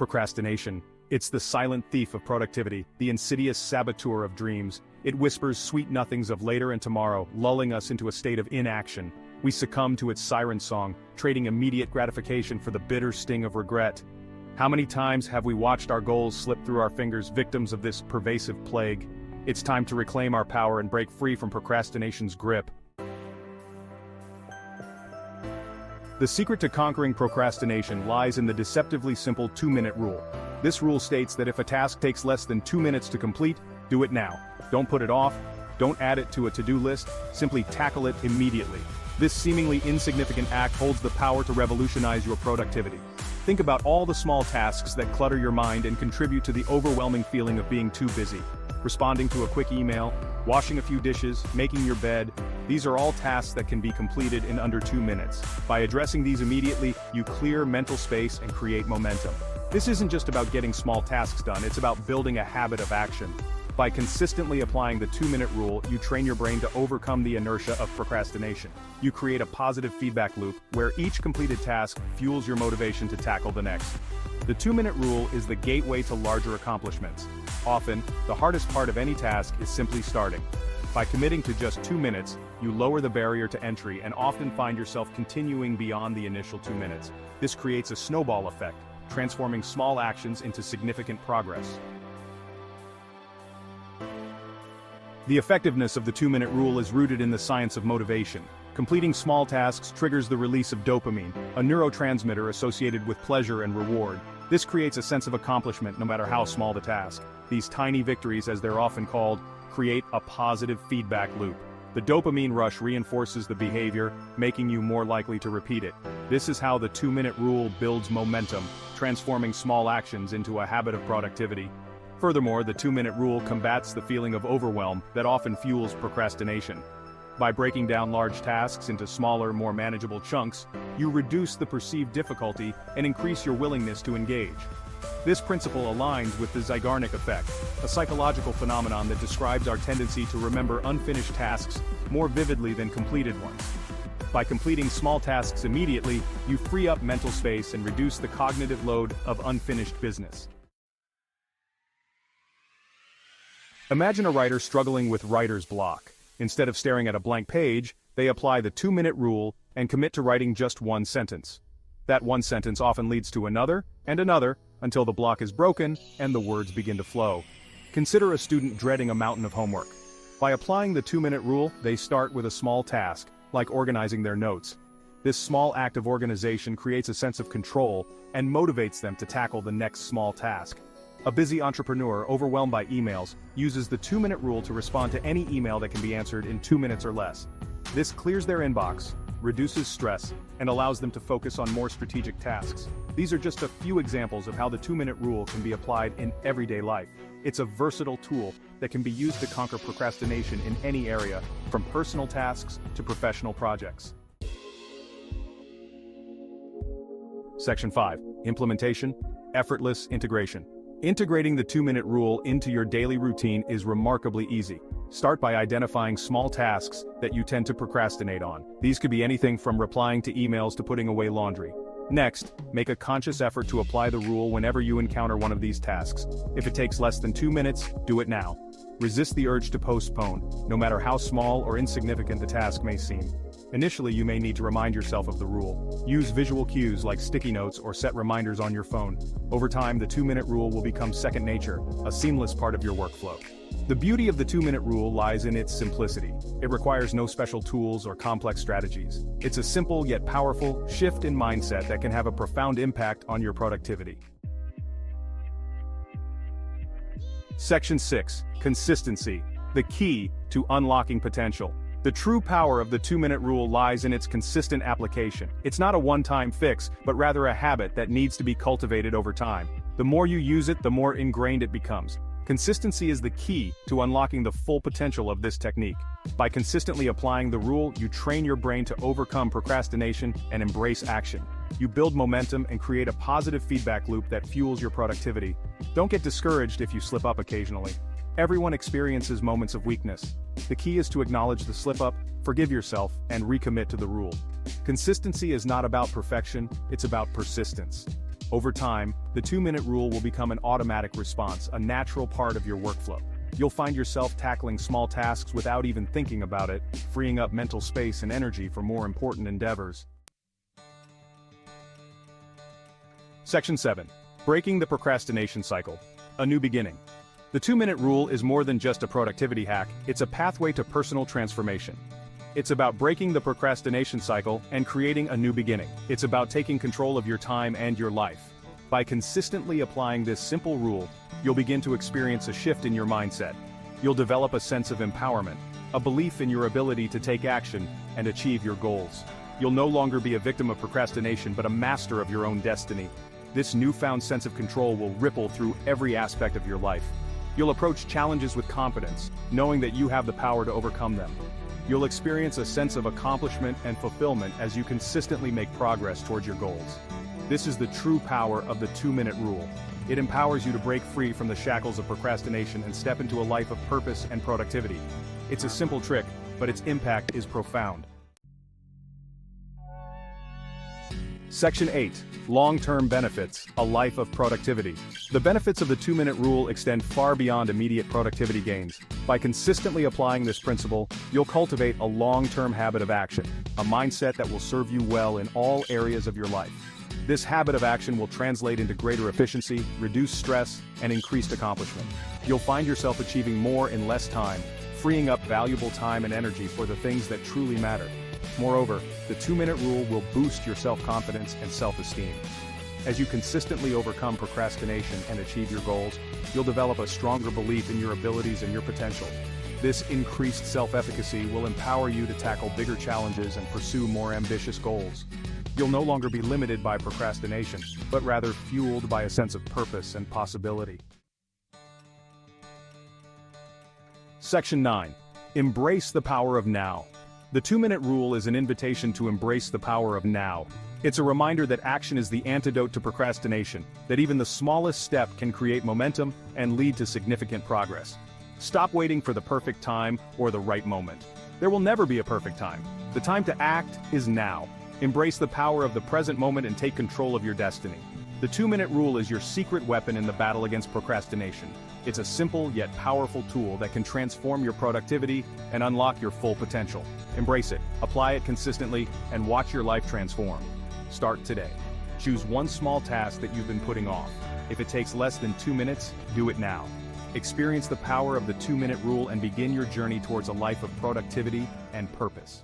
Procrastination. It's the silent thief of productivity, the insidious saboteur of dreams. It whispers sweet nothings of later and tomorrow, lulling us into a state of inaction. We succumb to its siren song, trading immediate gratification for the bitter sting of regret. How many times have we watched our goals slip through our fingers, victims of this pervasive plague? It's time to reclaim our power and break free from procrastination's grip. The secret to conquering procrastination lies in the deceptively simple 2-minute rule. This rule states that if a task takes less than 2 minutes to complete, do it now. Don't put it off, don't add it to a to-do list, simply tackle it immediately. This seemingly insignificant act holds the power to revolutionize your productivity. Think about all the small tasks that clutter your mind and contribute to the overwhelming feeling of being too busy. Responding to a quick email, washing a few dishes, making your bed. These are all tasks that can be completed in under 2 minutes. By addressing these immediately, you clear mental space and create momentum. This isn't just about getting small tasks done, it's about building a habit of action. By consistently applying the 2-minute rule, you train your brain to overcome the inertia of procrastination. You create a positive feedback loop, where each completed task fuels your motivation to tackle the next. The 2-minute rule is the gateway to larger accomplishments. Often, the hardest part of any task is simply starting. By committing to just 2 minutes, you lower the barrier to entry and often find yourself continuing beyond the initial 2 minutes. This creates a snowball effect, transforming small actions into significant progress. The effectiveness of the 2-minute rule is rooted in the science of motivation. Completing small tasks triggers the release of dopamine, a neurotransmitter associated with pleasure and reward. This creates a sense of accomplishment no matter how small the task. These tiny victories, as they're often called, create a positive feedback loop. The dopamine rush reinforces the behavior, making you more likely to repeat it. This is how the 2-minute rule builds momentum, transforming small actions into a habit of productivity. Furthermore, the 2-minute rule combats the feeling of overwhelm that often fuels procrastination. By breaking down large tasks into smaller, more manageable chunks, you reduce the perceived difficulty and increase your willingness to engage. This principle aligns with the Zynic Effect, a psychological phenomenon that describes our tendency to remember unfinished tasks more vividly than completed ones. By completing small tasks immediately, you free up mental space and reduce the cognitive load of unfinished business. Imagine a writer struggling with writer's block. Instead of staring at a blank page, they apply the 2-minute rule and commit to writing just one sentence. That one sentence often leads to another, and another, until the block is broken and the words begin to flow. Consider a student dreading a mountain of homework. By applying the 2-minute rule, they start with a small task, like organizing their notes. This small act of organization creates a sense of control and motivates them to tackle the next small task. A busy entrepreneur overwhelmed by emails uses the 2-minute rule to respond to any email that can be answered in 2 minutes or less. This clears their inbox, reduces stress, and allows them to focus on more strategic tasks. These are just a few examples of how the 2-minute rule can be applied in everyday life. It's a versatile tool that can be used to conquer procrastination in any area, from personal tasks to professional projects. Section 5. Implementation. Effortless integration. Integrating the 2-minute rule into your daily routine is remarkably easy. Start by identifying small tasks that you tend to procrastinate on. These could be anything from replying to emails to putting away laundry. Next, make a conscious effort to apply the rule whenever you encounter one of these tasks. If it takes less than 2 minutes, do it now. Resist the urge to postpone, no matter how small or insignificant the task may seem. Initially, you may need to remind yourself of the rule. Use visual cues like sticky notes or set reminders on your phone. Over time, the 2-minute rule will become second nature, a seamless part of your workflow. The beauty of the 2-minute rule lies in its simplicity. It requires no special tools or complex strategies. It's a simple yet powerful shift in mindset that can have a profound impact on your productivity. Section 6. Consistency. The key to unlocking potential. The true power of the 2-minute rule lies in its consistent application. It's not a one-time fix, but rather a habit that needs to be cultivated over time. The more you use it, the more ingrained it becomes. Consistency is the key to unlocking the full potential of this technique. By consistently applying the rule, you train your brain to overcome procrastination and embrace action. You build momentum and create a positive feedback loop that fuels your productivity. Don't get discouraged if you slip up occasionally. Everyone experiences moments of weakness. The key is to acknowledge the slip-up, forgive yourself, and recommit to the rule. Consistency is not about perfection, it's about persistence. Over time, the 2-minute rule will become an automatic response, a natural part of your workflow. You'll find yourself tackling small tasks without even thinking about it, freeing up mental space and energy for more important endeavors. Section 7. Breaking the procrastination cycle. A new beginning. The 2-minute rule is more than just a productivity hack, it's a pathway to personal transformation. It's about breaking the procrastination cycle and creating a new beginning. It's about taking control of your time and your life. By consistently applying this simple rule, you'll begin to experience a shift in your mindset. You'll develop a sense of empowerment, a belief in your ability to take action and achieve your goals. You'll no longer be a victim of procrastination but a master of your own destiny. This newfound sense of control will ripple through every aspect of your life. You'll approach challenges with confidence, knowing that you have the power to overcome them. You'll experience a sense of accomplishment and fulfillment as you consistently make progress towards your goals. This is the true power of the 2-minute rule. It empowers you to break free from the shackles of procrastination and step into a life of purpose and productivity. It's a simple trick, but its impact is profound. Section 8. Long-term benefits, a life of productivity. The benefits of the 2-minute rule extend far beyond immediate productivity gains. By consistently applying this principle, you'll cultivate a long-term habit of action, a mindset that will serve you well in all areas of your life. This habit of action will translate into greater efficiency, reduced stress, and increased accomplishment. You'll find yourself achieving more in less time, freeing up valuable time and energy for the things that truly matter. Moreover, the 2-minute rule will boost your self-confidence and self-esteem. As you consistently overcome procrastination and achieve your goals, you'll develop a stronger belief in your abilities and your potential. This increased self-efficacy will empower you to tackle bigger challenges and pursue more ambitious goals. You'll no longer be limited by procrastination, but rather fueled by a sense of purpose and possibility. Section 9. Embrace the power of now. The 2-minute rule is an invitation to embrace the power of now. It's a reminder that action is the antidote to procrastination, that even the smallest step can create momentum and lead to significant progress. Stop waiting for the perfect time or the right moment. There will never be a perfect time. The time to act is now. Embrace the power of the present moment and take control of your destiny. The 2-minute rule is your secret weapon in the battle against procrastination. It's a simple yet powerful tool that can transform your productivity and unlock your full potential. Embrace it, apply it consistently, and watch your life transform. Start today. Choose one small task that you've been putting off. If it takes less than 2 minutes, do it now. Experience the power of the 2-minute rule and begin your journey towards a life of productivity and purpose.